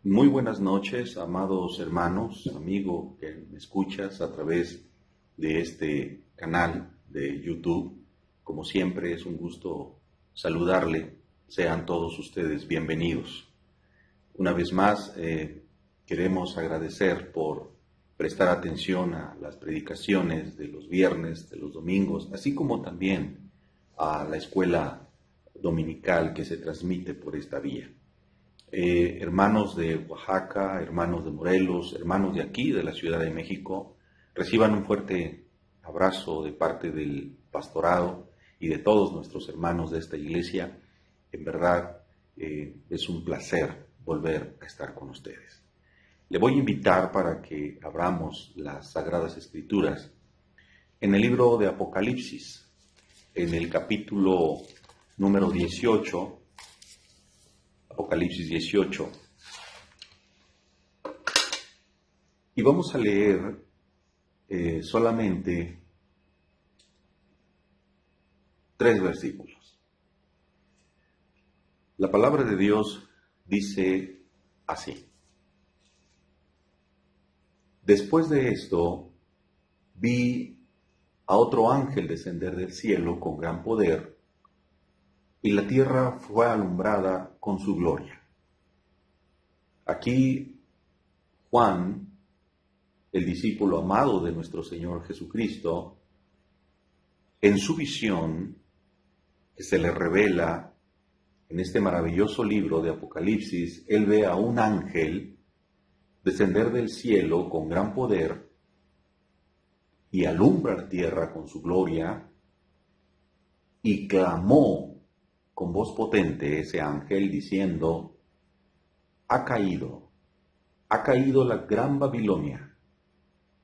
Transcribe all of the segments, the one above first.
Muy buenas noches, amados hermanos, amigo que me escuchas a través de este canal de YouTube. Como siempre, es un gusto saludarle. Sean todos ustedes bienvenidos. Una vez más, queremos agradecer por prestar atención a las predicaciones de los viernes, de los domingos, así como también a la escuela dominical que se transmite por esta vía. Hermanos de Oaxaca, hermanos de Morelos, hermanos de aquí, de la Ciudad de México, reciban un fuerte abrazo de parte del pastorado y de todos nuestros hermanos de esta iglesia. En verdad, es un placer volver a estar con ustedes. Le voy a invitar para que abramos las Sagradas Escrituras en el libro de Apocalipsis, en el capítulo número 18, Apocalipsis 18, y vamos a leer solamente 3 versículos. La palabra de Dios dice así: Después de esto, vi a otro ángel descender del cielo con gran poder, y la tierra fue alumbrada con su gloria. Aquí Juan, el discípulo amado de nuestro Señor Jesucristo, en su visión que se le revela en este maravilloso libro de Apocalipsis, él ve a un ángel descender del cielo con gran poder y alumbra la tierra con su gloria, y clamó con voz potente ese ángel diciendo: ha caído la gran Babilonia,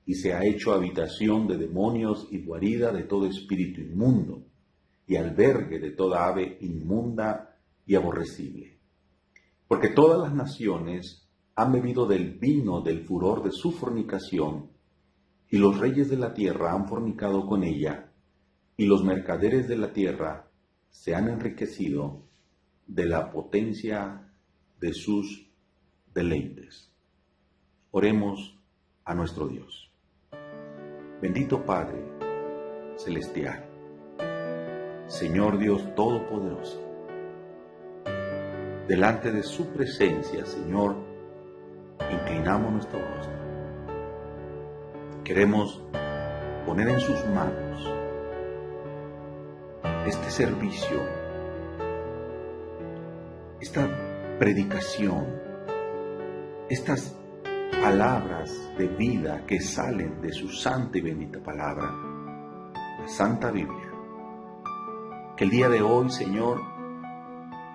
y se ha hecho habitación de demonios y guarida de todo espíritu inmundo, y albergue de toda ave inmunda y aborrecible. Porque todas las naciones han bebido del vino del furor de su fornicación, y los reyes de la tierra han fornicado con ella, y los mercaderes de la tierra se han enriquecido de la potencia de sus deleites. Oremos a nuestro Dios. Bendito Padre Celestial, Señor Dios Todopoderoso, delante de su presencia, Señor, inclinamos nuestro rostro. Queremos poner en sus manos este servicio, esta predicación, estas palabras de vida que salen de su santa y bendita palabra, la Santa Biblia. Que el día de hoy, Señor,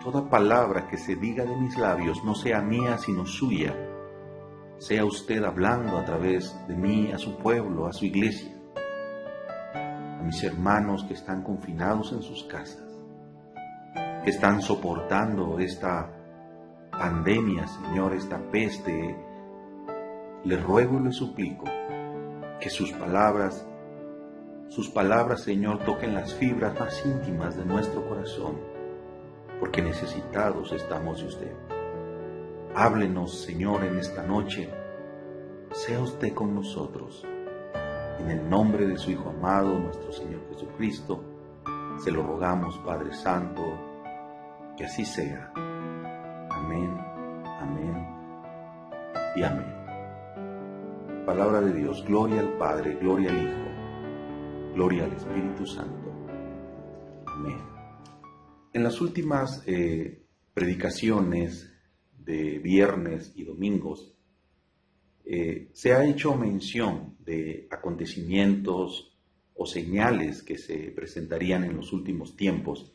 toda palabra que se diga de mis labios no sea mía sino suya, sea usted hablando a través de mí a su pueblo, a su iglesia, a mis hermanos que están confinados en sus casas, que están soportando esta pandemia, Señor, esta peste. Le ruego y le suplico que sus palabras, Señor, toquen las fibras más íntimas de nuestro corazón, porque necesitados estamos de usted. Háblenos, Señor, en esta noche. Sea usted con nosotros. En el nombre de su Hijo amado, nuestro Señor Jesucristo, se lo rogamos, Padre Santo, que así sea. Amén, amén y amén. Palabra de Dios. Gloria al Padre, gloria al Hijo, gloria al Espíritu Santo. Amén. En las últimas predicaciones de viernes y domingos, se ha hecho mención de acontecimientos o señales que se presentarían en los últimos tiempos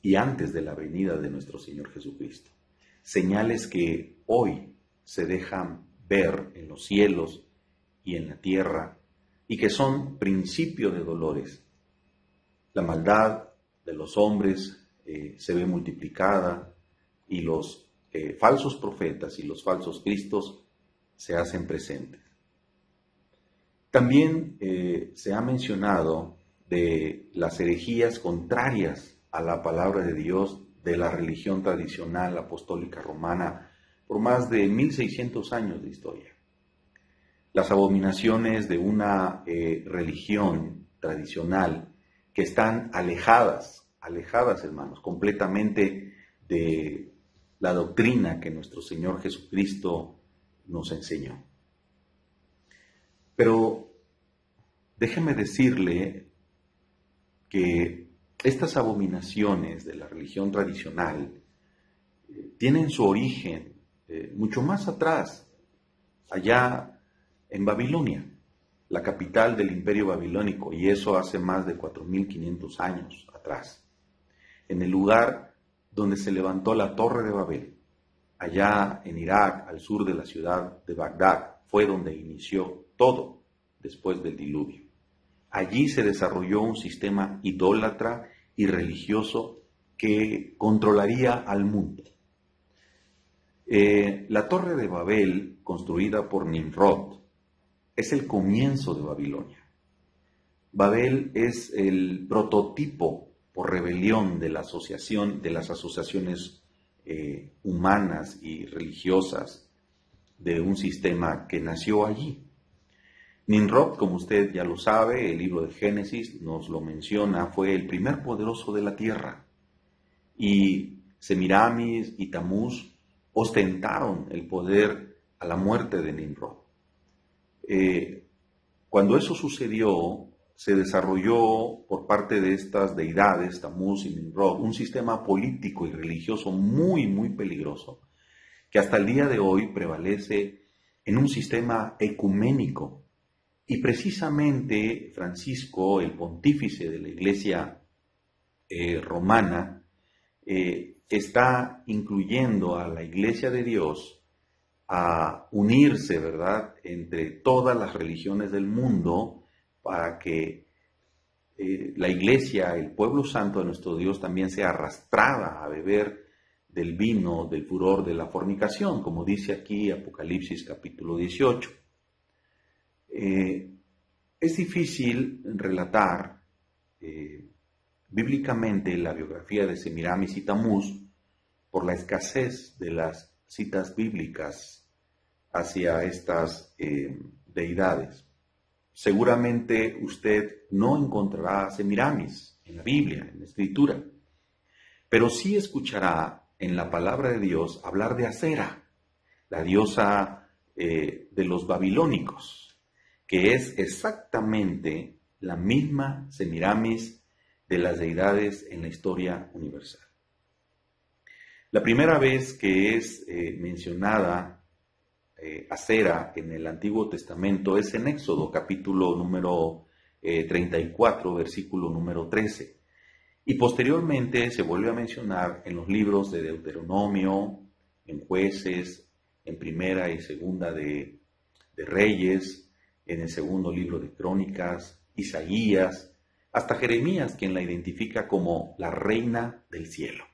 y antes de la venida de nuestro Señor Jesucristo. Señales que hoy se dejan ver en los cielos y en la tierra y que son principio de dolores. La maldad de los hombres se ve multiplicada, y los falsos profetas y los falsos cristos se hacen presentes. También se ha mencionado de las herejías contrarias a la palabra de Dios de la religión tradicional apostólica romana por más de 1600 años de historia. Las abominaciones de una religión tradicional que están alejadas, hermanos, completamente de la doctrina que nuestro Señor Jesucristo nos enseñó. Pero déjeme decirle que estas abominaciones de la religión tradicional tienen su origen mucho más atrás, allá en Babilonia, la capital del imperio babilónico, y eso hace más de 4500 años atrás, en el lugar donde se levantó la Torre de Babel, allá en Irak, al sur de la ciudad de Bagdad, fue donde inició todo después del diluvio. Allí se desarrolló un sistema idólatra y religioso que controlaría al mundo. La Torre de Babel, construida por Nimrod, es el comienzo de Babilonia. Babel es el prototipo por rebelión de las asociaciones humanas y religiosas de un sistema que nació allí. Nimrod, como usted ya lo sabe, el libro de Génesis nos lo menciona, fue el primer poderoso de la tierra. Y Semiramis y Tamuz ostentaron el poder a la muerte de Nimrod. Cuando eso sucedió, se desarrolló por parte de estas deidades, Tamuz y Nimrod, un sistema político y religioso muy, muy peligroso, que hasta el día de hoy prevalece en un sistema ecuménico. Y precisamente Francisco, el pontífice de la Iglesia romana, está incluyendo a la Iglesia de Dios a unirse, ¿verdad?, entre todas las religiones del mundo para que la Iglesia, el pueblo santo de nuestro Dios, también sea arrastrada a beber del vino, del furor de la fornicación, como dice aquí Apocalipsis capítulo 18. Es difícil relatar bíblicamente la biografía de Semiramis y Tamuz por la escasez de las citas bíblicas hacia estas deidades. Seguramente usted no encontrará a Semiramis en la Biblia, en la Escritura, pero sí escuchará en la palabra de Dios hablar de Acera, la diosa de los babilónicos, que es exactamente la misma Semiramis de las deidades en la historia universal. La primera vez que es mencionada Acera en el Antiguo Testamento es en Éxodo capítulo número 34, versículo número 13. Y posteriormente se vuelve a mencionar en los libros de Deuteronomio, en Jueces, en Primera y Segunda de Reyes, en el segundo libro de Crónicas, Isaías, hasta Jeremías, quien la identifica como la reina del cielo,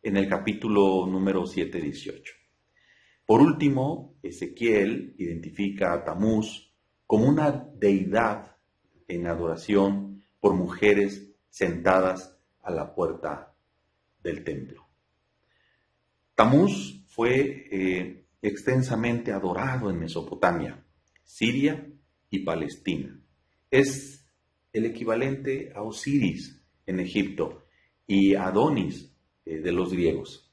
en el capítulo número 7, 18. Por último, Ezequiel identifica a Tamuz como una deidad en adoración por mujeres sentadas a la puerta del templo. Tamuz fue extensamente adorado en Mesopotamia, Siria y Palestina. Es el equivalente a Osiris en Egipto y Adonis de los griegos.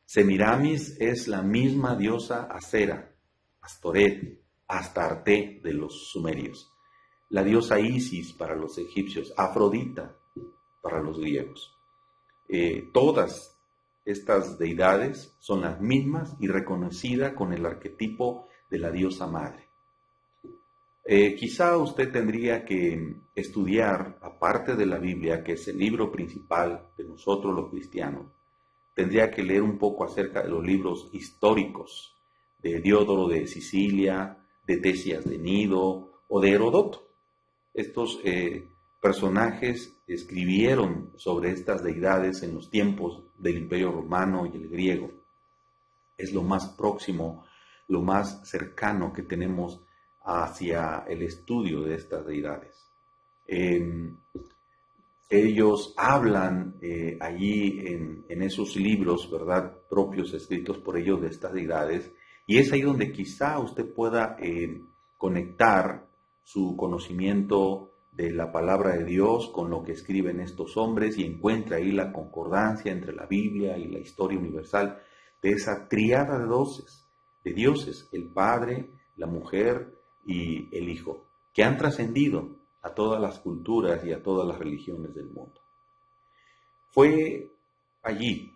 Semiramis es la misma diosa Acera, Astoret, Astarte de los sumerios, la diosa Isis para los egipcios, Afrodita para los griegos. Todas estas deidades son las mismas y reconocidas con el arquetipo de la diosa madre. Quizá usted tendría que estudiar, aparte de la Biblia, que es el libro principal de nosotros los cristianos, tendría que leer un poco acerca de los libros históricos de Diodoro de Sicilia, de Tesias de Nido o de Herodoto. Estos personajes escribieron sobre estas deidades en los tiempos del Imperio Romano y el griego. Es lo más próximo, lo más cercano que tenemos hacia el estudio de estas deidades. Ellos hablan allí en esos libros, ¿verdad?, propios escritos por ellos de estas deidades, y es ahí donde quizá usted pueda conectar su conocimiento de la palabra de Dios con lo que escriben estos hombres y encuentra ahí la concordancia entre la Biblia y la historia universal de esa tríada de dioses, el Padre, la mujer y el Hijo, que han trascendido a todas las culturas y a todas las religiones del mundo. Fue allí,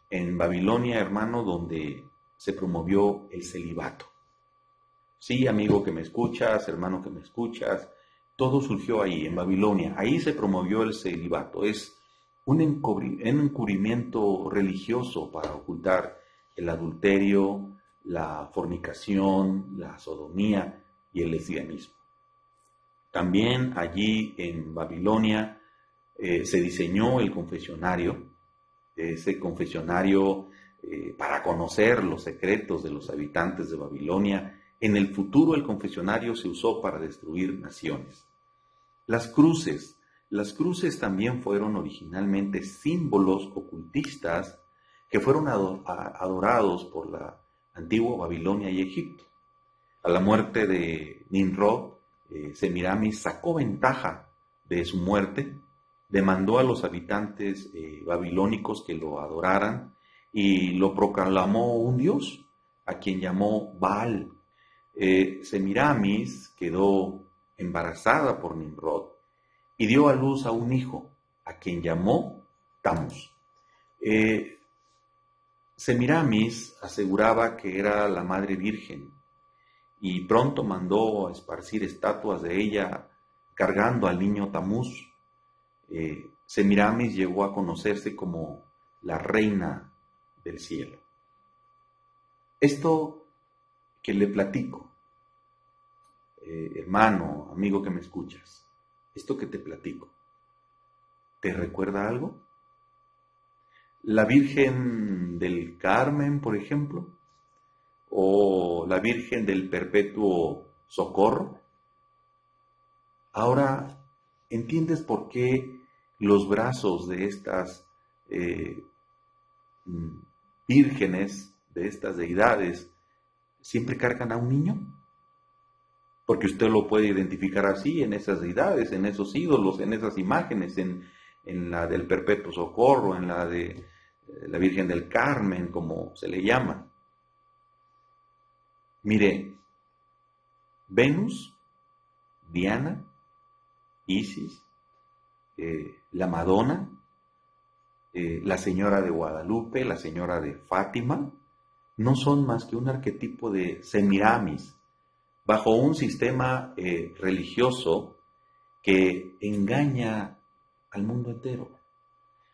en Babilonia, hermano, donde se promovió el celibato. Sí, amigo que me escuchas, hermano que me escuchas, todo surgió ahí, en Babilonia. Ahí se promovió el celibato. Es un encubrimiento religioso para ocultar el adulterio, la fornicación, la sodomía y el lesbianismo. También allí en Babilonia se diseñó el confesionario, ese confesionario para conocer los secretos de los habitantes de Babilonia. En el futuro el confesionario se usó para destruir naciones. Las cruces también fueron originalmente símbolos ocultistas que fueron adorados por la antigua Babilonia y Egipto. A la muerte de Nimrod, Semiramis sacó ventaja de su muerte, demandó a los habitantes babilónicos que lo adoraran y lo proclamó un dios, a quien llamó Baal. Semiramis quedó embarazada por Nimrod y dio a luz a un hijo, a quien llamó Tammuz. Semiramis aseguraba que era la Madre Virgen y pronto mandó a esparcir estatuas de ella cargando al niño Tammuz. Semiramis llegó a conocerse como la reina del cielo. Esto que le platico, hermano, amigo que me escuchas, esto que te platico, ¿te recuerda algo? La Virgen del Carmen, por ejemplo, o la Virgen del Perpetuo Socorro. Ahora, ¿entiendes por qué los brazos de estas vírgenes, de estas deidades, siempre cargan a un niño? Porque usted lo puede identificar así en esas deidades, en esos ídolos, en esas imágenes, en la del Perpetuo Socorro, en la de la Virgen del Carmen, como se le llama. Mire, Venus, Diana, Isis, la Madonna, la Señora de Guadalupe, la Señora de Fátima, no son más que un arquetipo de Semiramis, bajo un sistema religioso que engaña al mundo entero.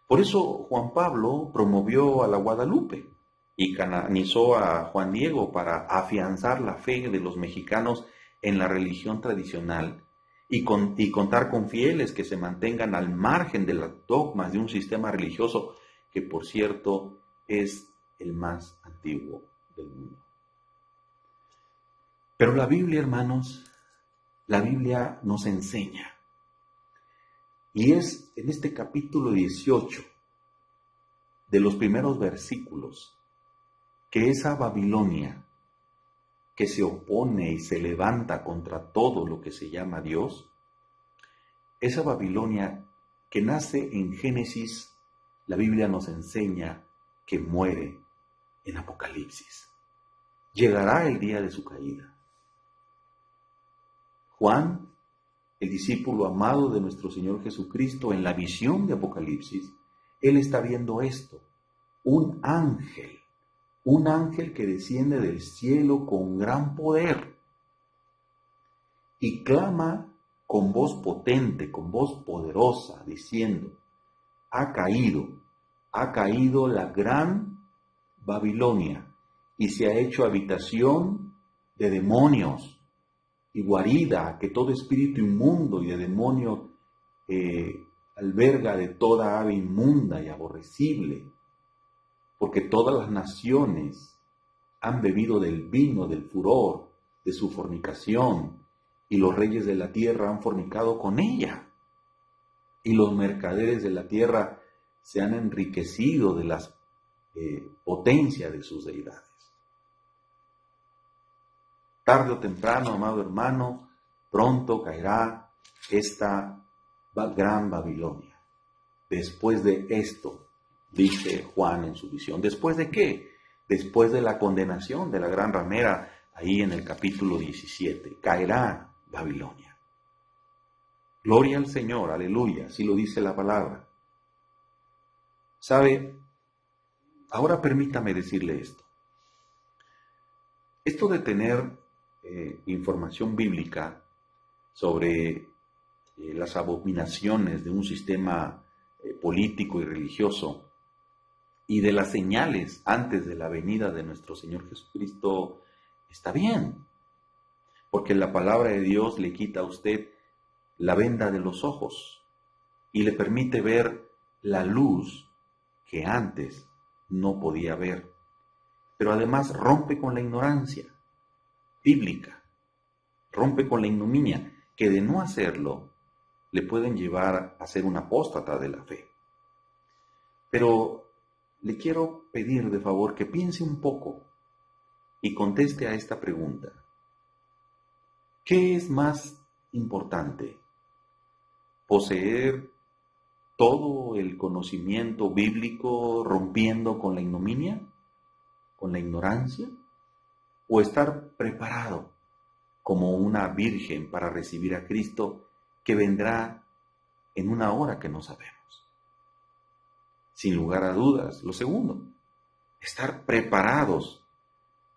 Por eso Juan Pablo promovió a la Guadalupe y canonizó a Juan Diego para afianzar la fe de los mexicanos en la religión tradicional y contar con fieles que se mantengan al margen de los dogmas de un sistema religioso que, por cierto, es el más antiguo del mundo. Pero la Biblia, hermanos, la Biblia nos enseña, y es en este capítulo 18 de los primeros versículos, que esa Babilonia que se opone y se levanta contra todo lo que se llama Dios, esa Babilonia que nace en Génesis, la Biblia nos enseña que muere en Apocalipsis. Llegará el día de su caída. Juan, el discípulo amado de nuestro Señor Jesucristo, en la visión de Apocalipsis, él está viendo esto, un ángel que desciende del cielo con gran poder y clama con voz potente, con voz poderosa, diciendo, ha caído la gran Babilonia y se ha hecho habitación de demonios y guarida que todo espíritu inmundo y de demonio alberga de toda ave inmunda y aborrecible, porque todas las naciones han bebido del vino del furor de su fornicación, y los reyes de la tierra han fornicado con ella, y los mercaderes de la tierra se han enriquecido de las potencia de sus deidades. Tarde o temprano, amado hermano, pronto caerá esta gran Babilonia. Después de esto, dice Juan en su visión. ¿Después de qué? Después de la condenación de la gran ramera, ahí en el capítulo 17, caerá Babilonia. Gloria al Señor, aleluya, así lo dice la palabra. ¿Sabe? Ahora permítame decirle esto. Esto de tener información bíblica sobre las abominaciones de un sistema político y religioso y de las señales antes de la venida de nuestro Señor Jesucristo está bien, porque la palabra de Dios le quita a usted la venda de los ojos y le permite ver la luz que antes no podía ver, pero además rompe con la ignorancia bíblica, rompe con la ignominia, que de no hacerlo le pueden llevar a ser un apóstata de la fe. Pero le quiero pedir de favor que piense un poco y conteste a esta pregunta. ¿Qué es más importante? ¿Poseer todo el conocimiento bíblico rompiendo con la ignominia, con la ignorancia? ¿O estar preparado como una virgen para recibir a Cristo que vendrá en una hora que no sabemos? Sin lugar a dudas, lo segundo, estar preparados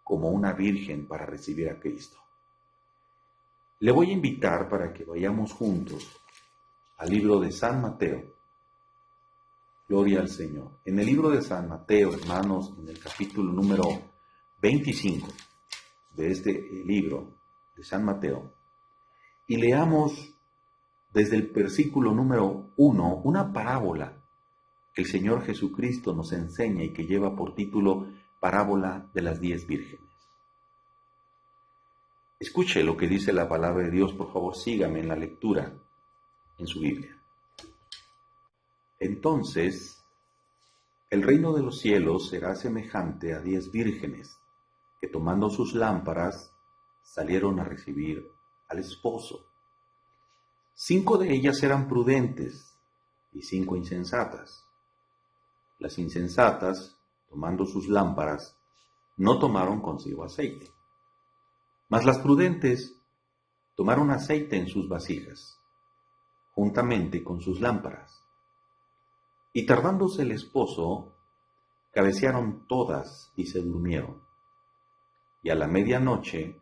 como una virgen para recibir a Cristo. Le voy a invitar para que vayamos juntos al libro de San Mateo. Gloria al Señor. En el libro de San Mateo, hermanos, en el capítulo número 25 de este libro de San Mateo, y leamos desde el versículo número 1 una parábola que el Señor Jesucristo nos enseña y que lleva por título Parábola de las 10 vírgenes. Escuche lo que dice la palabra de Dios, por favor, sígame en la lectura en su Biblia. Entonces, el reino de los cielos será semejante a 10 vírgenes que tomando sus lámparas salieron a recibir al esposo. 5 de ellas eran prudentes y 5 insensatas. Las insensatas, tomando sus lámparas, no tomaron consigo aceite. Mas las prudentes tomaron aceite en sus vasijas, juntamente con sus lámparas. Y tardándose el esposo, cabecearon todas y se durmieron. Y a la medianoche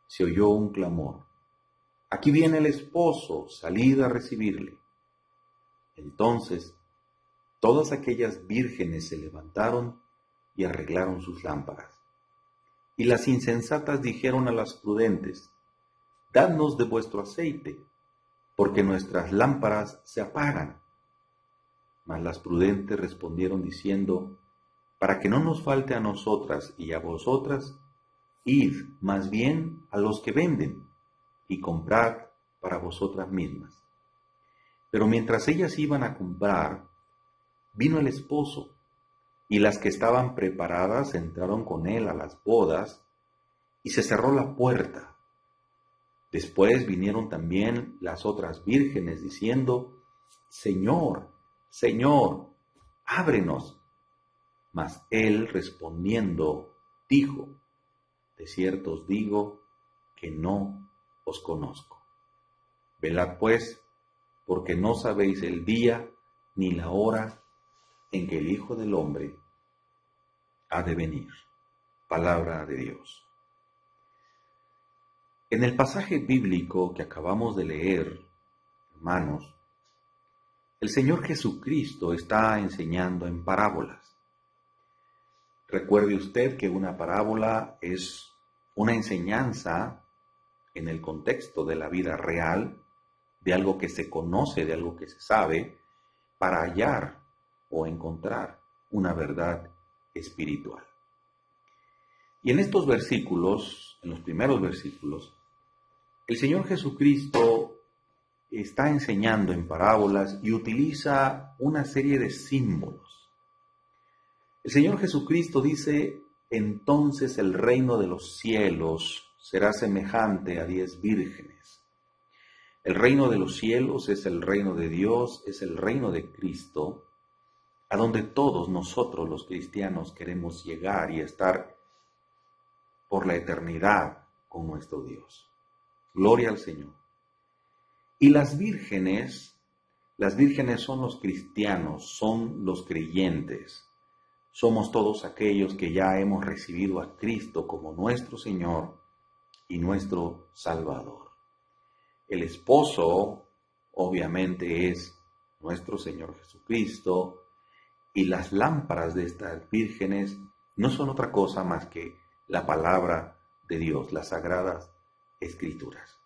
se oyó un clamor: «Aquí viene el esposo, salid a recibirle». Entonces todas aquellas vírgenes se levantaron y arreglaron sus lámparas. Y las insensatas dijeron a las prudentes: «Dadnos de vuestro aceite, porque nuestras lámparas se apagan». Mas las prudentes respondieron diciendo: «Para que no nos falte a nosotras y a vosotras, id más bien a los que venden y comprad para vosotras mismas». Pero mientras ellas iban a comprar, vino el esposo, y las que estaban preparadas entraron con él a las bodas, y se cerró la puerta. Después vinieron también las otras vírgenes, diciendo: «Señor, Señor, ábrenos». Mas él respondiendo dijo: «De cierto os digo que no os conozco. Velad pues, porque no sabéis el día ni la hora en que el Hijo del Hombre ha de venir». Palabra de Dios. En el pasaje bíblico que acabamos de leer, hermanos, el Señor Jesucristo está enseñando en parábolas. Recuerde usted que una parábola es una enseñanza en el contexto de la vida real, de algo que se conoce, de algo que se sabe, para hallar o encontrar una verdad espiritual. Y en estos versículos, en los primeros versículos, el Señor Jesucristo está enseñando en parábolas y utiliza una serie de símbolos. El Señor Jesucristo dice, entonces el reino de los cielos será semejante a 10 vírgenes. El reino de los cielos es el reino de Dios, es el reino de Cristo, a donde todos nosotros los cristianos queremos llegar y estar por la eternidad con nuestro Dios. Gloria al Señor. Y las vírgenes son los cristianos, son los creyentes. Somos todos aquellos que ya hemos recibido a Cristo como nuestro Señor y nuestro Salvador. El esposo, obviamente, es nuestro Señor Jesucristo, y las lámparas de estas vírgenes no son otra cosa más que la palabra de Dios, las sagradas Escrituras.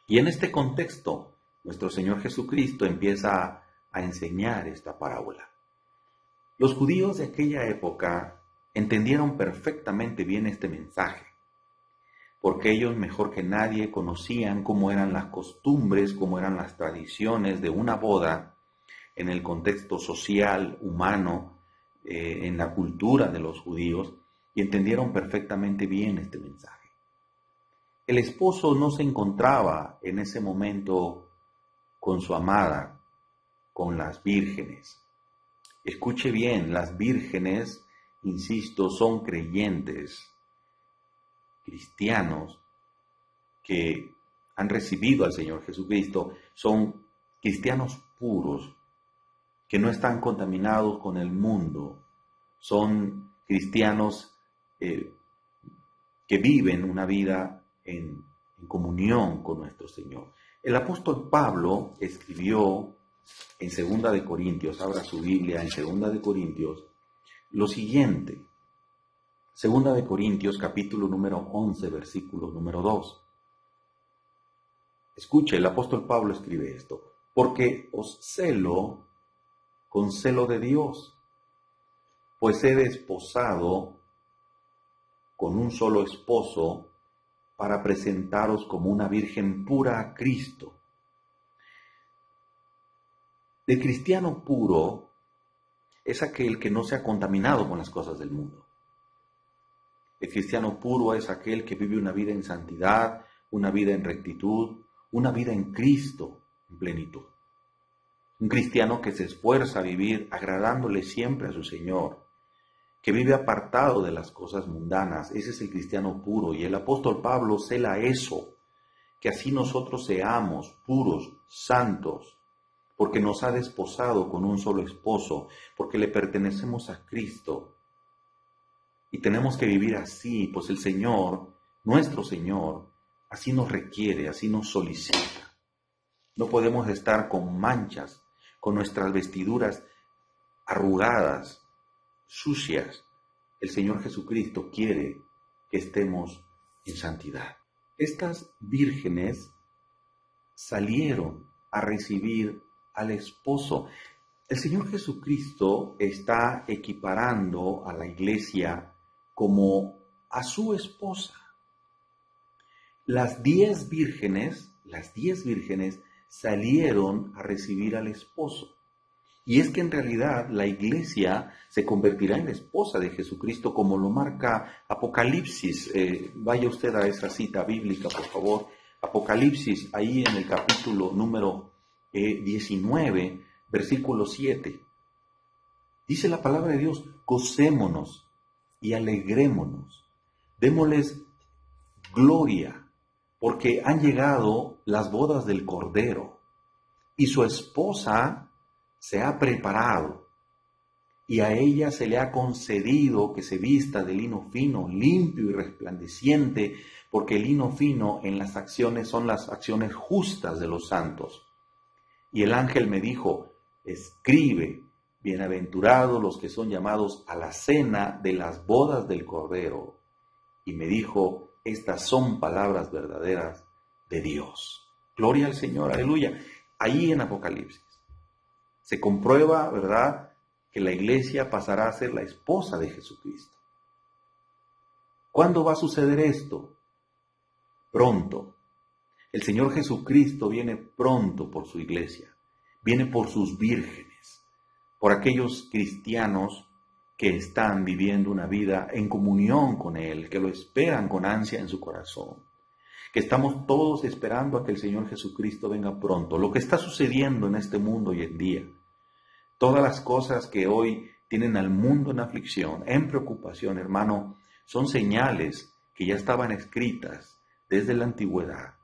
Y en este contexto, nuestro Señor Jesucristo empieza a enseñar esta parábola. Los judíos de aquella época entendieron perfectamente bien este mensaje, porque ellos mejor que nadie conocían cómo eran las costumbres, cómo eran las tradiciones de una boda en el contexto social, humano, en la cultura de los judíos, y entendieron perfectamente bien este mensaje. El esposo no se encontraba en ese momento con su amada, con las vírgenes. Escuche bien, las vírgenes, insisto, son creyentes, cristianos, que han recibido al Señor Jesucristo, son cristianos puros, que no están contaminados con el mundo, son cristianos que viven una vida en comunión con nuestro Señor. El apóstol Pablo escribió en 2 de Corintios, abra su Biblia en 2 de Corintios, lo siguiente. 2 de Corintios, capítulo número 11, versículo número 2. Escuche, el apóstol Pablo escribe esto: porque os celo con celo de Dios, pues he desposado con un solo esposo para presentaros como una virgen pura a Cristo. El cristiano puro es aquel que no se ha contaminado con las cosas del mundo. El cristiano puro es aquel que vive una vida en santidad, una vida en rectitud, una vida en Cristo en plenitud. Un cristiano que se esfuerza a vivir agradándole siempre a su Señor, que vive apartado de las cosas mundanas. Ese es el cristiano puro, y el apóstol Pablo cela eso, que así nosotros seamos puros, santos, porque nos ha desposado con un solo esposo, porque le pertenecemos a Cristo. Y tenemos que vivir así, pues el Señor, nuestro Señor, así nos requiere, así nos solicita. No podemos estar con manchas, con nuestras vestiduras arrugadas, sucias. El Señor Jesucristo quiere que estemos en santidad. Estas vírgenes salieron a recibir al esposo. El Señor Jesucristo está equiparando a la iglesia como a su esposa. Las 10 vírgenes salieron a recibir al esposo. Y es que en realidad la iglesia se convertirá en la esposa de Jesucristo, como lo marca Apocalipsis. Vaya usted a esa cita bíblica, por favor. Apocalipsis, ahí en el capítulo número 19, versículo 7. Dice la palabra de Dios: gocémonos y alegrémonos, démosles gloria, porque han llegado las bodas del Cordero, y su esposa se ha preparado, y a ella se le ha concedido que se vista de lino fino, limpio y resplandeciente, porque el lino fino en las acciones son las acciones justas de los santos. Y el ángel me dijo: escribe, bienaventurados los que son llamados a la cena de las bodas del Cordero. Y me dijo: estas son palabras verdaderas de Dios. Gloria al Señor, aleluya. Ahí en Apocalipsis se comprueba, ¿verdad?, que la iglesia pasará a ser la esposa de Jesucristo. ¿Cuándo va a suceder esto? Pronto. El Señor Jesucristo viene pronto por su iglesia, viene por sus vírgenes, por aquellos cristianos que están viviendo una vida en comunión con Él, que lo esperan con ansia en su corazón, que estamos todos esperando a que el Señor Jesucristo venga pronto. Lo que está sucediendo en este mundo hoy en día, todas las cosas que hoy tienen al mundo en aflicción, en preocupación, hermano, son señales que ya estaban escritas desde la antigüedad,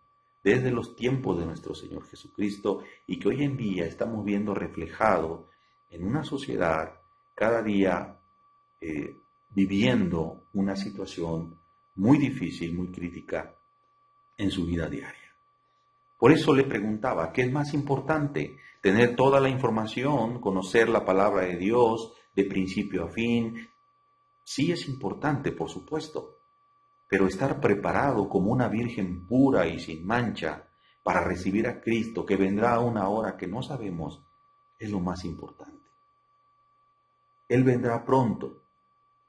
desde los tiempos de nuestro Señor Jesucristo, y que hoy en día estamos viendo reflejado en una sociedad cada día viviendo una situación muy difícil, muy crítica en su vida diaria. Por eso le preguntaba, ¿qué es más importante? ¿Tener toda la información, conocer la palabra de Dios de principio a fin? Sí es importante, por supuesto, pero estar preparado como una virgen pura y sin mancha para recibir a Cristo, que vendrá a una hora que no sabemos, es lo más importante. Él vendrá pronto.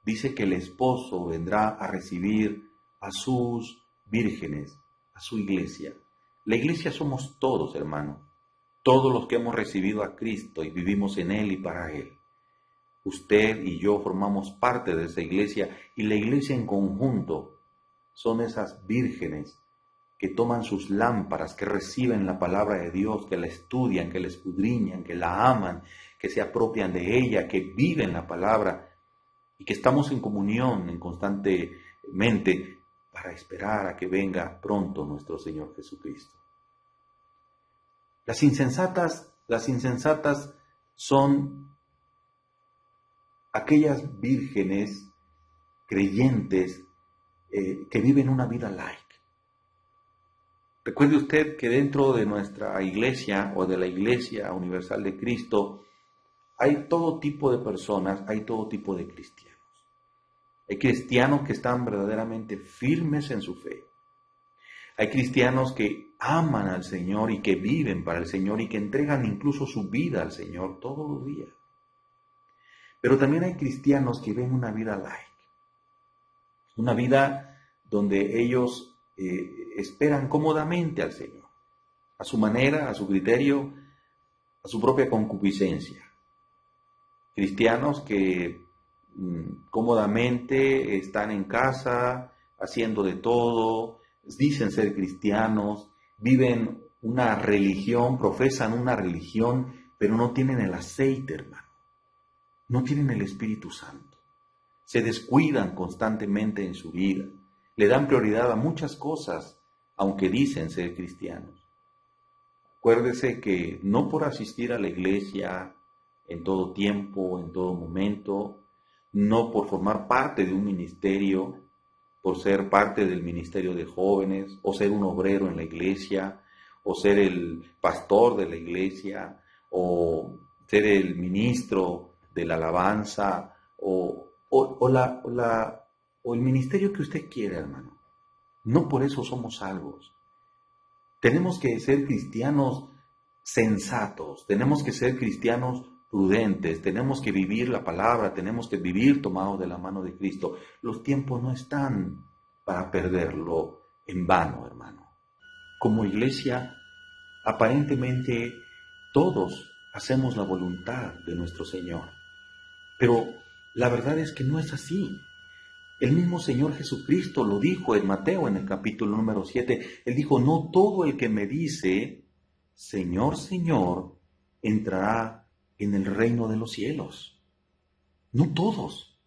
Dice que el esposo vendrá a recibir a sus vírgenes, a su iglesia. La iglesia somos todos, hermano, todos los que hemos recibido a Cristo y vivimos en Él y para Él. Usted y yo formamos parte de esa iglesia, y la iglesia en conjunto son esas vírgenes que toman sus lámparas, que reciben la palabra de Dios, que la estudian, que la escudriñan, que la aman, que se apropian de ella, que viven la palabra, y que estamos en comunión en constantemente para esperar a que venga pronto nuestro Señor Jesucristo. Las insensatas son aquellas vírgenes creyentes que viven una vida light. Recuerde usted que dentro de nuestra iglesia o de la Iglesia Universal de Cristo hay todo tipo de personas, hay todo tipo de cristianos. Hay cristianos que están verdaderamente firmes en su fe. Hay cristianos que aman al Señor y que viven para el Señor y que entregan incluso su vida al Señor todos los días. Pero también hay cristianos que ven una vida light, una vida donde ellos esperan cómodamente al Señor, a su manera, a su criterio, a su propia concupiscencia. Cristianos que cómodamente están en casa, haciendo de todo, dicen ser cristianos, viven una religión, profesan una religión, pero no tienen el aceite, hermano. No tienen el Espíritu Santo. Se descuidan constantemente en su vida. Le dan prioridad a muchas cosas, aunque dicen ser cristianos. Acuérdese que no por asistir a la iglesia en todo tiempo, en todo momento, no por formar parte de un ministerio, por ser parte del ministerio de jóvenes, o ser un obrero en la iglesia, o ser el pastor de la iglesia, o ser el ministro de la alabanza, o el ministerio que usted quiera, hermano. No por eso somos salvos. Tenemos que ser cristianos sensatos, tenemos que ser cristianos prudentes, tenemos que vivir la palabra, tenemos que vivir tomados de la mano de Cristo. Los tiempos no están para perderlo en vano, hermano. Como iglesia, aparentemente todos hacemos la voluntad de nuestro Señor, pero la verdad es que no es así. El mismo Señor Jesucristo lo dijo en Mateo en el capítulo número 7. Él dijo, no todo el que me dice, Señor, Señor, entrará en el reino de los cielos. No todos.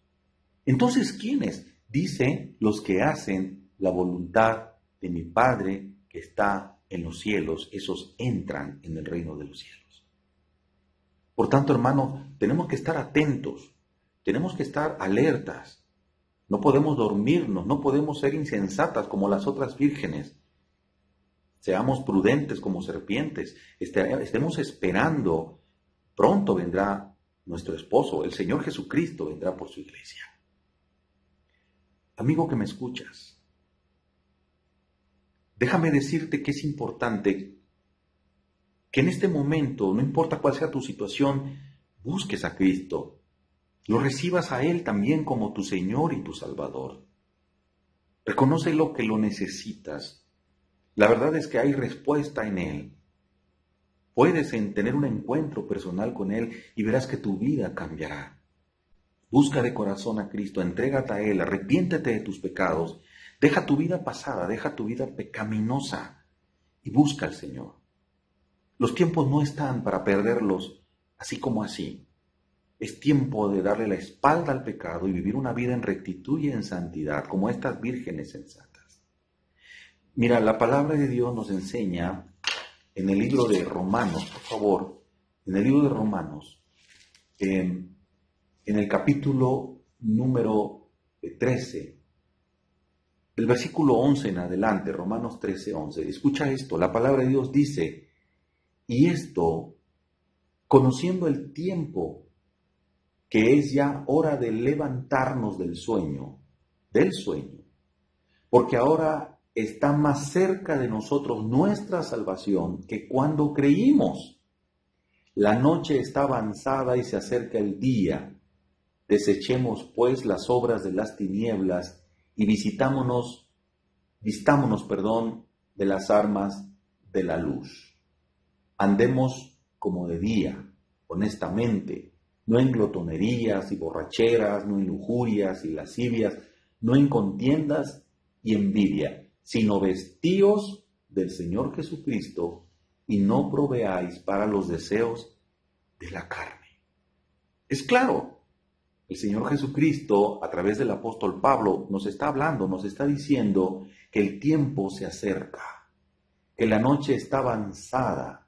Entonces, ¿quiénes? Dice, los que hacen la voluntad de mi Padre que está en los cielos, esos entran en el reino de los cielos. Por tanto, hermanos, tenemos que estar atentos, tenemos que estar alertas. No podemos dormirnos, no podemos ser insensatas como las otras vírgenes. Seamos prudentes como serpientes, estemos esperando. Pronto vendrá nuestro esposo, el Señor Jesucristo vendrá por su iglesia. Amigo que me escuchas, déjame decirte que es importante que en este momento, no importa cuál sea tu situación, busques a Cristo. Lo recibas a Él también como tu Señor y tu Salvador. Reconócelo que lo necesitas. La verdad es que hay respuesta en Él. Puedes tener un encuentro personal con Él y verás que tu vida cambiará. Busca de corazón a Cristo, entrégate a Él, arrepiéntete de tus pecados, deja tu vida pasada, deja tu vida pecaminosa y busca al Señor. Los tiempos no están para perderlos así como así. Es tiempo de darle la espalda al pecado y vivir una vida en rectitud y en santidad, como estas vírgenes sensatas. Mira, la palabra de Dios nos enseña en el libro de Romanos, por favor, en el libro de Romanos, en el capítulo número 13, el versículo 11 en adelante, Romanos 13, 11. Escucha esto, la palabra de Dios dice, y esto, conociendo el tiempo, que es ya hora de levantarnos del sueño, porque ahora está más cerca de nosotros nuestra salvación que cuando creímos. La noche está avanzada y se acerca el día. Desechemos pues las obras de las tinieblas y vistámonos, de las armas de la luz. Andemos como de día, honestamente, no en glotonerías y borracheras, no en lujurias y lascivias, no en contiendas y envidia, sino vestíos del Señor Jesucristo y no proveáis para los deseos de la carne. Es claro, el Señor Jesucristo, a través del apóstol Pablo, nos está hablando, nos está diciendo que el tiempo se acerca, que la noche está avanzada,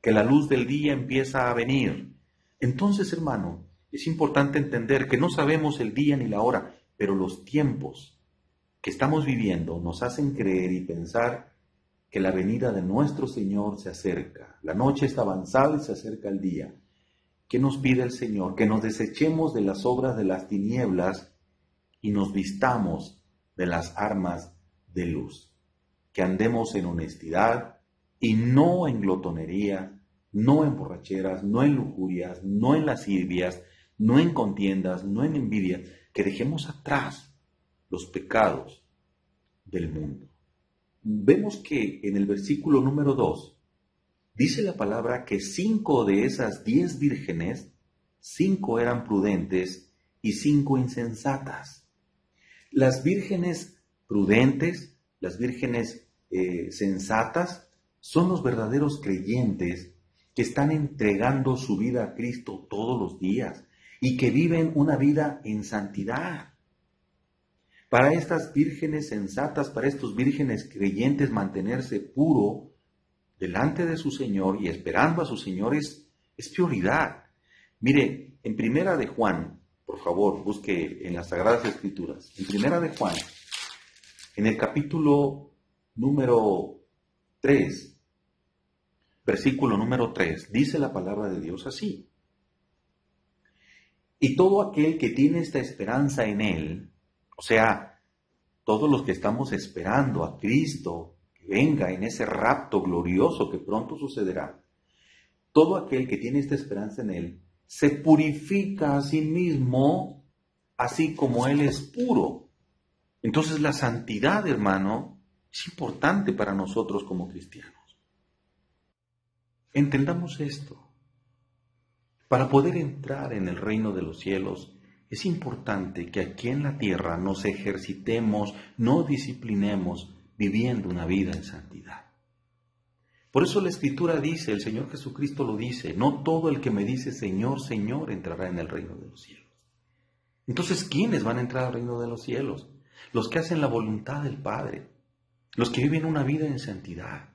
que la luz del día empieza a venir. Entonces, hermano, es importante entender que no sabemos el día ni la hora, pero los tiempos que estamos viviendo nos hacen creer y pensar que la venida de nuestro Señor se acerca. La noche está avanzada y se acerca el día. ¿Qué nos pide el Señor? Que nos desechemos de las obras de las tinieblas y nos vistamos de las armas de luz. Que andemos en honestidad y no en glotonería, no en borracheras, no en lujurias, no en lascivias, no en contiendas, no en envidia. Que dejemos atrás los pecados del mundo. Vemos que en el versículo número 2 dice la palabra que 5 de esas 10 vírgenes, 5 eran prudentes y 5 insensatas. Las vírgenes prudentes, las vírgenes sensatas, son los verdaderos creyentes que están entregando su vida a Cristo todos los días y que viven una vida en santidad. Para estas vírgenes sensatas, para estos vírgenes creyentes, mantenerse puro delante de su Señor y esperando a su Señor es prioridad. Mire, en Primera de Juan, por favor, busque en las Sagradas Escrituras, en Primera de Juan, en el capítulo número 3, versículo número 3, dice la palabra de Dios así. Y todo aquel que tiene esta esperanza en Él, o sea, todos los que estamos esperando a Cristo, que venga en ese rapto glorioso que pronto sucederá, todo aquel que tiene esta esperanza en Él, se purifica a sí mismo, así como Él es puro. Entonces la santidad, hermano, es importante para nosotros como cristianos. Entendamos esto. Para poder entrar en el reino de los cielos, es importante que aquí en la tierra nos ejercitemos, nos disciplinemos, viviendo una vida en santidad. Por eso la Escritura dice, el Señor Jesucristo lo dice, no todo el que me dice Señor, Señor entrará en el reino de los cielos. Entonces, ¿quiénes van a entrar al reino de los cielos? Los que hacen la voluntad del Padre, los que viven una vida en santidad.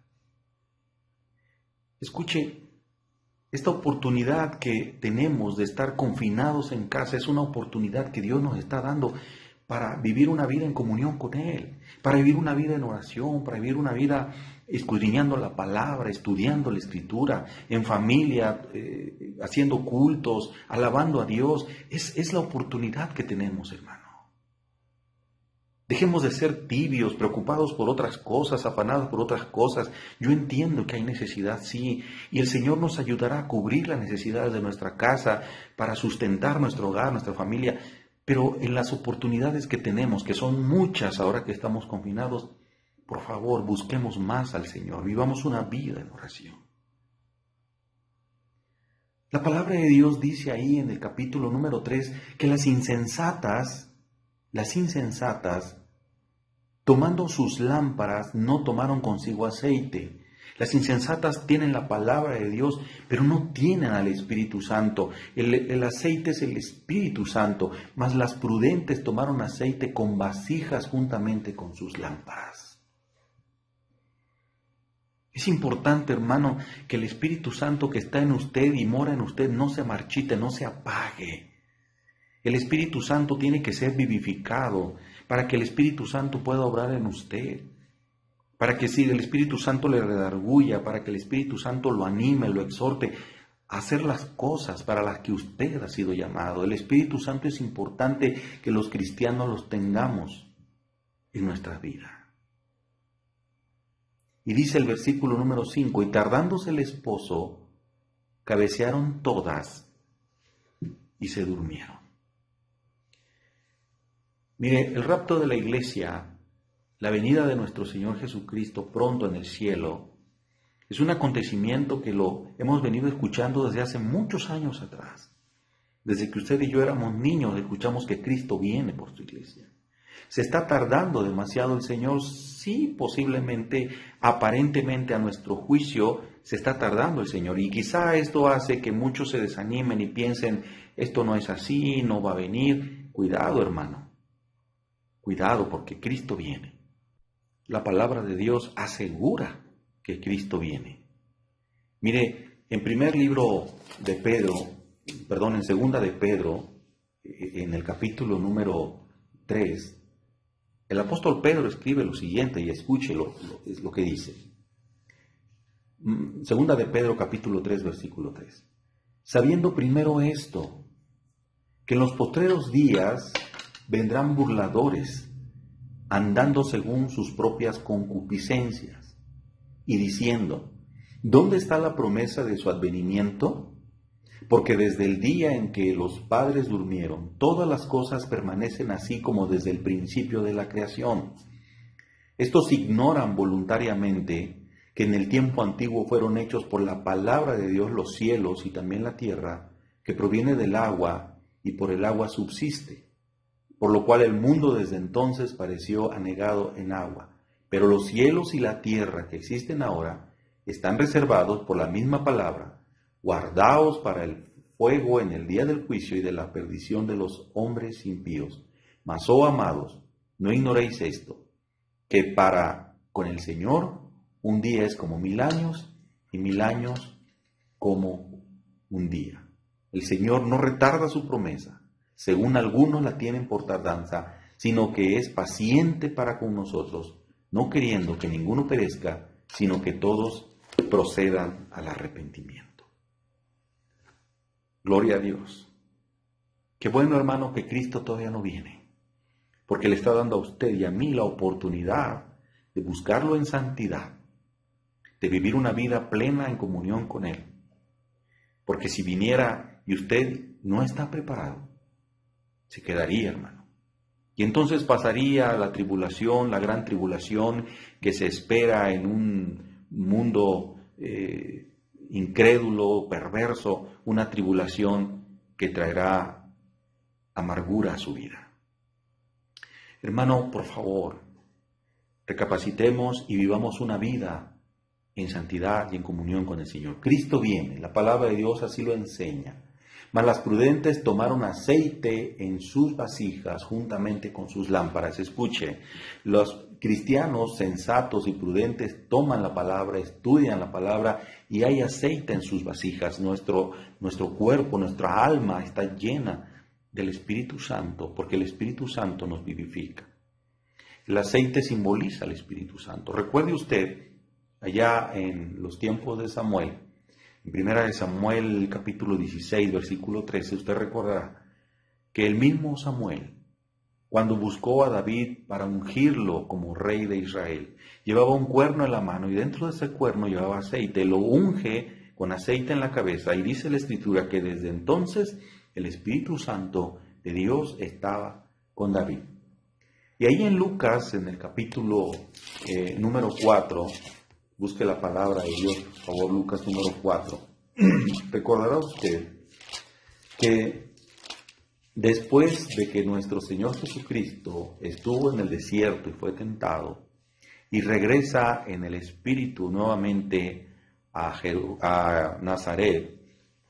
Escuche, esta oportunidad que tenemos de estar confinados en casa es una oportunidad que Dios nos está dando para vivir una vida en comunión con Él, para vivir una vida en oración, para vivir una vida escudriñando la palabra, estudiando la Escritura, en familia, haciendo cultos, alabando a Dios. Es la oportunidad que tenemos, hermano. Dejemos de ser tibios, preocupados por otras cosas, afanados por otras cosas. Yo entiendo que hay necesidad, sí, y el Señor nos ayudará a cubrir las necesidades de nuestra casa, para sustentar nuestro hogar, nuestra familia, pero en las oportunidades que tenemos, que son muchas ahora que estamos confinados, por favor, busquemos más al Señor, vivamos una vida en oración. La palabra de Dios dice ahí en el capítulo número 3 que las insensatas, tomando sus lámparas, no tomaron consigo aceite. Las insensatas tienen la palabra de Dios, pero no tienen al Espíritu Santo. El aceite es el Espíritu Santo, mas las prudentes tomaron aceite con vasijas juntamente con sus lámparas. Es importante, hermano, que el Espíritu Santo que está en usted y mora en usted no se marchite, no se apague. El Espíritu Santo tiene que ser vivificado para que el Espíritu Santo pueda obrar en usted. Para que si el Espíritu Santo le redarguya, para que el Espíritu Santo lo anime, lo exhorte a hacer las cosas para las que usted ha sido llamado. El Espíritu Santo es importante que los cristianos los tengamos en nuestra vida. Y dice el versículo número 5, y tardándose el esposo, cabecearon todas y se durmieron. Mire, el rapto de la iglesia, la venida de nuestro Señor Jesucristo pronto en el cielo, es un acontecimiento que lo hemos venido escuchando desde hace muchos años atrás. Desde que usted y yo éramos niños, escuchamos que Cristo viene por su iglesia. ¿Se está tardando demasiado el Señor? Sí, posiblemente, aparentemente a nuestro juicio, se está tardando el Señor. Y quizá esto hace que muchos se desanimen y piensen, esto no es así, no va a venir. Cuidado, hermano. Cuidado, porque Cristo viene. La palabra de Dios asegura que Cristo viene. Mire, en segunda de Pedro, en el capítulo número 3, el apóstol Pedro escribe lo siguiente, y escúchelo, es lo que dice. Segunda de Pedro, capítulo 3, versículo 3. Sabiendo primero esto, que en los postreros días vendrán burladores, andando según sus propias concupiscencias, y diciendo, ¿dónde está la promesa de su advenimiento? Porque desde el día en que los padres durmieron, todas las cosas permanecen así como desde el principio de la creación. Estos ignoran voluntariamente que en el tiempo antiguo fueron hechos por la palabra de Dios los cielos y también la tierra, que proviene del agua y por el agua subsiste, por lo cual el mundo desde entonces pareció anegado en agua. Pero los cielos y la tierra que existen ahora están reservados por la misma palabra, guardaos para el fuego en el día del juicio y de la perdición de los hombres impíos. Mas, oh amados, no ignoréis esto, que para con el Señor un día es como 1000 años y 1000 años como un día. El Señor no retarda su promesa, según algunos la tienen por tardanza, sino que es paciente para con nosotros, no queriendo que ninguno perezca, sino que todos procedan al arrepentimiento. Gloria a Dios. Qué bueno, hermano, que Cristo todavía no viene, porque le está dando a usted y a mí la oportunidad de buscarlo en santidad, de vivir una vida plena en comunión con Él. Porque si viniera y usted no está preparado, se quedaría, hermano. Y entonces pasaría la tribulación, la gran tribulación que se espera en un mundo incrédulo, perverso, una tribulación que traerá amargura a su vida. Hermano, por favor, recapacitemos y vivamos una vida en santidad y en comunión con el Señor. Cristo viene, la palabra de Dios así lo enseña. Mas las prudentes tomaron aceite en sus vasijas juntamente con sus lámparas. Escuche, los cristianos sensatos y prudentes toman la palabra, estudian la palabra y hay aceite en sus vasijas. Nuestro cuerpo, nuestra alma está llena del Espíritu Santo porque el Espíritu Santo nos vivifica. El aceite simboliza al Espíritu Santo. Recuerde usted, allá en los tiempos de Samuel, en primera de Samuel, capítulo 16, versículo 13, usted recordará que el mismo Samuel, cuando buscó a David para ungirlo como rey de Israel, llevaba un cuerno en la mano y dentro de ese cuerno llevaba aceite, lo unge con aceite en la cabeza y dice la Escritura que desde entonces el Espíritu Santo de Dios estaba con David. Y ahí en Lucas, en el capítulo número 4, busque la palabra de Dios, por favor, Lucas número 4. Recordará usted que después de que nuestro Señor Jesucristo estuvo en el desierto y fue tentado, y regresa en el Espíritu nuevamente a Nazaret,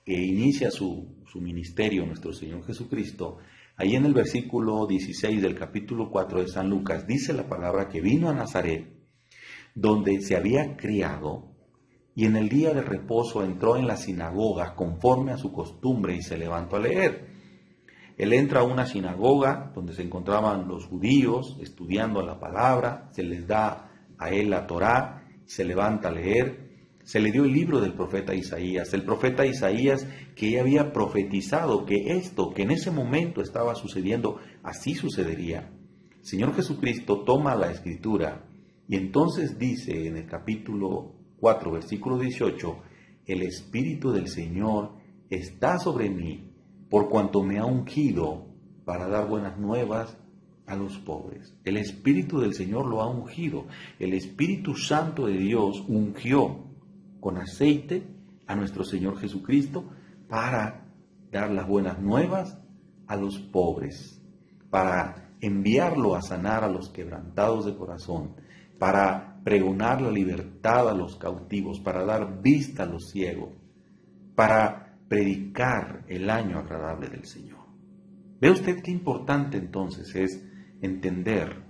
e inicia su ministerio nuestro Señor Jesucristo, ahí en el versículo 16 del capítulo 4 de San Lucas, dice la palabra que vino a Nazaret, donde se había criado, y en el día de reposo entró en la sinagoga conforme a su costumbre y se levantó a leer. Él entra a una sinagoga donde se encontraban los judíos estudiando la palabra, se les da a él la Torá, se levanta a leer. Se le dio el libro del profeta Isaías, el profeta Isaías que ya había profetizado que esto, que en ese momento estaba sucediendo, así sucedería. El Señor Jesucristo toma la escritura y entonces dice en el capítulo 4, versículo 18, el Espíritu del Señor está sobre mí, por cuanto me ha ungido para dar buenas nuevas a los pobres. El Espíritu del Señor lo ha ungido. El Espíritu Santo de Dios ungió con aceite a nuestro Señor Jesucristo para dar las buenas nuevas a los pobres, para enviarlo a sanar a los quebrantados de corazón, para pregonar la libertad a los cautivos, para dar vista a los ciegos, para predicar el año agradable del Señor. ¿Ve usted qué importante entonces es entender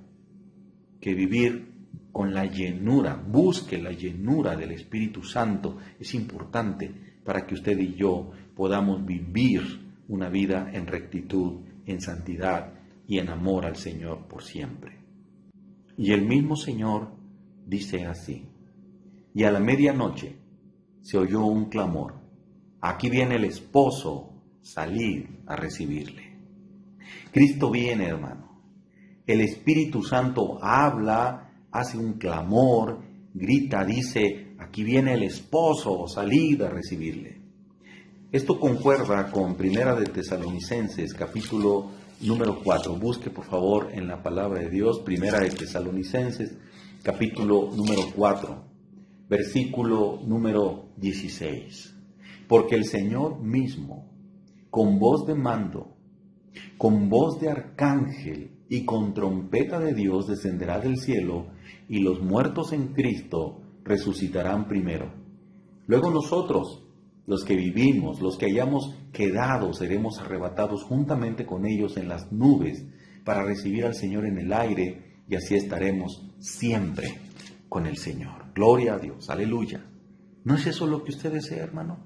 que vivir con la llenura, busque la llenura del Espíritu Santo, es importante para que usted y yo podamos vivir una vida en rectitud, en santidad y en amor al Señor por siempre? Y el mismo Señor dice así: y a la medianoche se oyó un clamor, aquí viene el esposo, salid a recibirle. Cristo viene, hermano. El Espíritu Santo habla, hace un clamor, grita, dice, aquí viene el esposo, salid a recibirle. Esto concuerda con Primera de Tesalonicenses, capítulo número 4. Busque por favor en la palabra de Dios, Primera de Tesalonicenses, capítulo número 4, versículo número 16. Porque el Señor mismo, con voz de mando, con voz de arcángel y con trompeta de Dios descenderá del cielo, y los muertos en Cristo resucitarán primero. Luego nosotros, los que vivimos, los que hayamos quedado, seremos arrebatados juntamente con ellos en las nubes para recibir al Señor en el aire, y así estaremos siempre con el Señor. Gloria a Dios, aleluya. ¿No es eso lo que usted desea, hermano?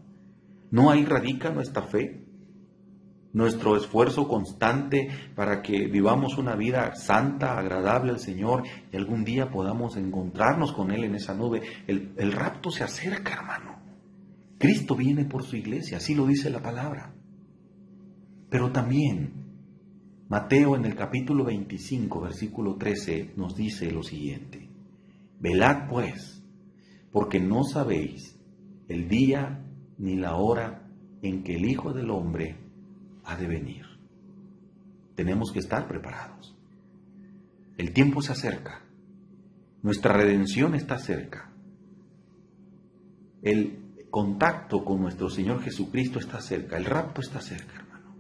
¿No ahí radica nuestra fe? Nuestro esfuerzo constante para que vivamos una vida santa, agradable al Señor, y algún día podamos encontrarnos con Él en esa nube. El rapto se acerca, hermano. Cristo viene por su iglesia, así lo dice la palabra. Pero también Mateo en el capítulo 25, versículo 13, nos dice lo siguiente: velad pues, porque no sabéis el día ni la hora en que el Hijo del Hombre ha de venir. Tenemos que estar preparados. El tiempo se acerca. Nuestra redención está cerca. El contacto con nuestro Señor Jesucristo está cerca. El rapto está cerca, hermano.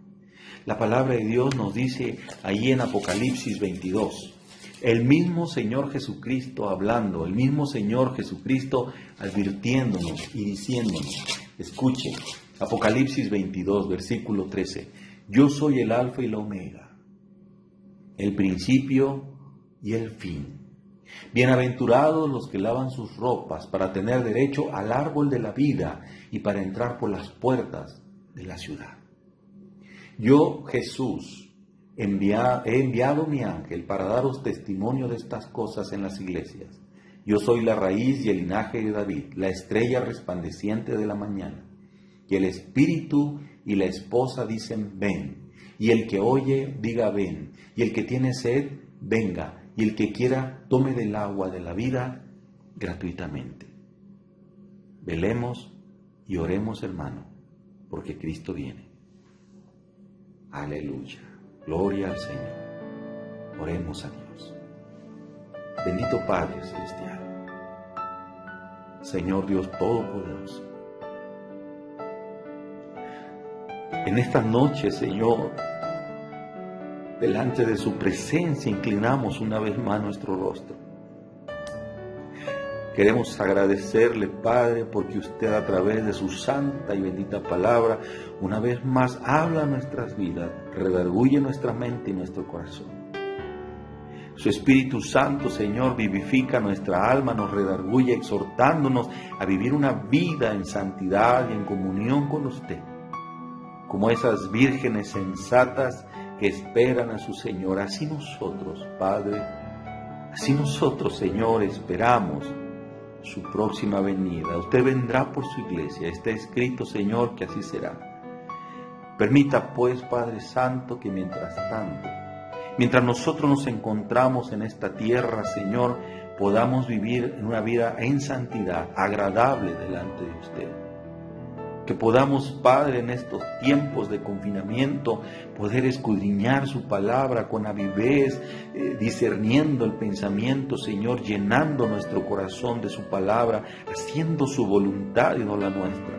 La palabra de Dios nos dice ahí en Apocalipsis 22, el mismo Señor Jesucristo hablando, el mismo Señor Jesucristo advirtiéndonos y diciéndonos, escuchen, Apocalipsis 22, versículo 13, yo soy el Alfa y la Omega, el principio y el fin. Bienaventurados los que lavan sus ropas para tener derecho al árbol de la vida y para entrar por las puertas de la ciudad. Yo, Jesús, he enviado mi ángel para daros testimonio de estas cosas en las iglesias. Yo soy la raíz y el linaje de David, la estrella resplandeciente de la mañana. Y el Espíritu y la esposa dicen, ven. Y el que oye, diga, ven. Y el que tiene sed, venga. Y el que quiera, tome del agua de la vida gratuitamente. Velemos y oremos, hermano, porque Cristo viene. Aleluya. Gloria al Señor. Oremos a Dios. Bendito Padre Celestial, Señor Dios Todopoderoso, En esta noche, Señor, delante de su presencia inclinamos una vez más nuestro rostro. Queremos agradecerle, Padre, porque usted a través de su santa y bendita palabra, una vez más habla a nuestras vidas, redarguye nuestra mente y nuestro corazón. Su Espíritu Santo, Señor, vivifica nuestra alma, nos redarguye, exhortándonos a vivir una vida en santidad y en comunión con usted, como esas vírgenes sensatas que esperan a su Señor. Así nosotros, Padre, así nosotros, Señor, esperamos su próxima venida. Usted vendrá por su iglesia. Está escrito, Señor, que así será. Permita, pues, Padre Santo, que mientras tanto, mientras nosotros nos encontramos en esta tierra, Señor, podamos vivir en una vida en santidad, agradable delante de usted. Que podamos, Padre, en estos tiempos de confinamiento, poder escudriñar su palabra con avidez, discerniendo el pensamiento, Señor, llenando nuestro corazón de su palabra, haciendo su voluntad y no la nuestra.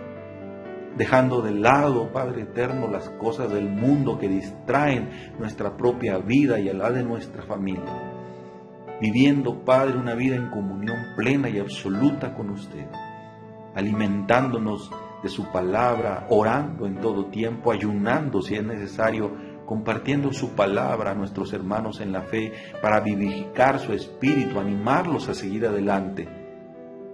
Dejando de lado, Padre eterno, las cosas del mundo que distraen nuestra propia vida y a la de nuestra familia. Viviendo, Padre, una vida en comunión plena y absoluta con usted. Alimentándonos de su palabra, orando en todo tiempo, ayunando si es necesario, compartiendo su palabra a nuestros hermanos en la fe para vivificar su espíritu, animarlos a seguir adelante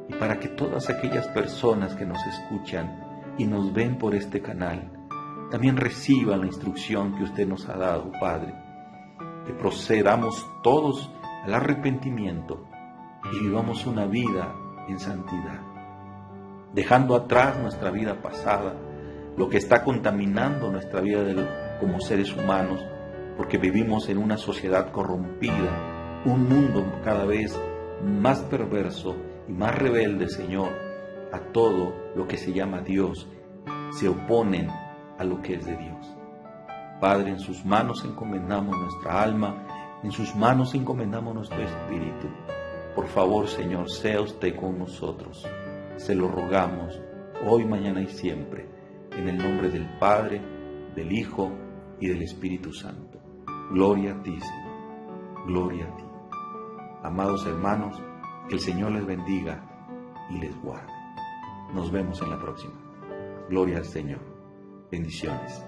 y para que todas aquellas personas que nos escuchan y nos ven por este canal también reciban la instrucción que usted nos ha dado, Padre, que procedamos todos al arrepentimiento y vivamos una vida en santidad, dejando atrás nuestra vida pasada, lo que está contaminando nuestra vida como seres humanos, porque vivimos en una sociedad corrompida, un mundo cada vez más perverso y más rebelde, Señor, a todo lo que se llama Dios, se oponen a lo que es de Dios. Padre, en sus manos encomendamos nuestra alma, en sus manos encomendamos nuestro espíritu. Por favor, Señor, sea usted con nosotros. Se lo rogamos hoy, mañana y siempre, en el nombre del Padre, del Hijo y del Espíritu Santo. Gloria a ti, Señor. Gloria a ti. Amados hermanos, que el Señor les bendiga y les guarde. Nos vemos en la próxima. Gloria al Señor. Bendiciones.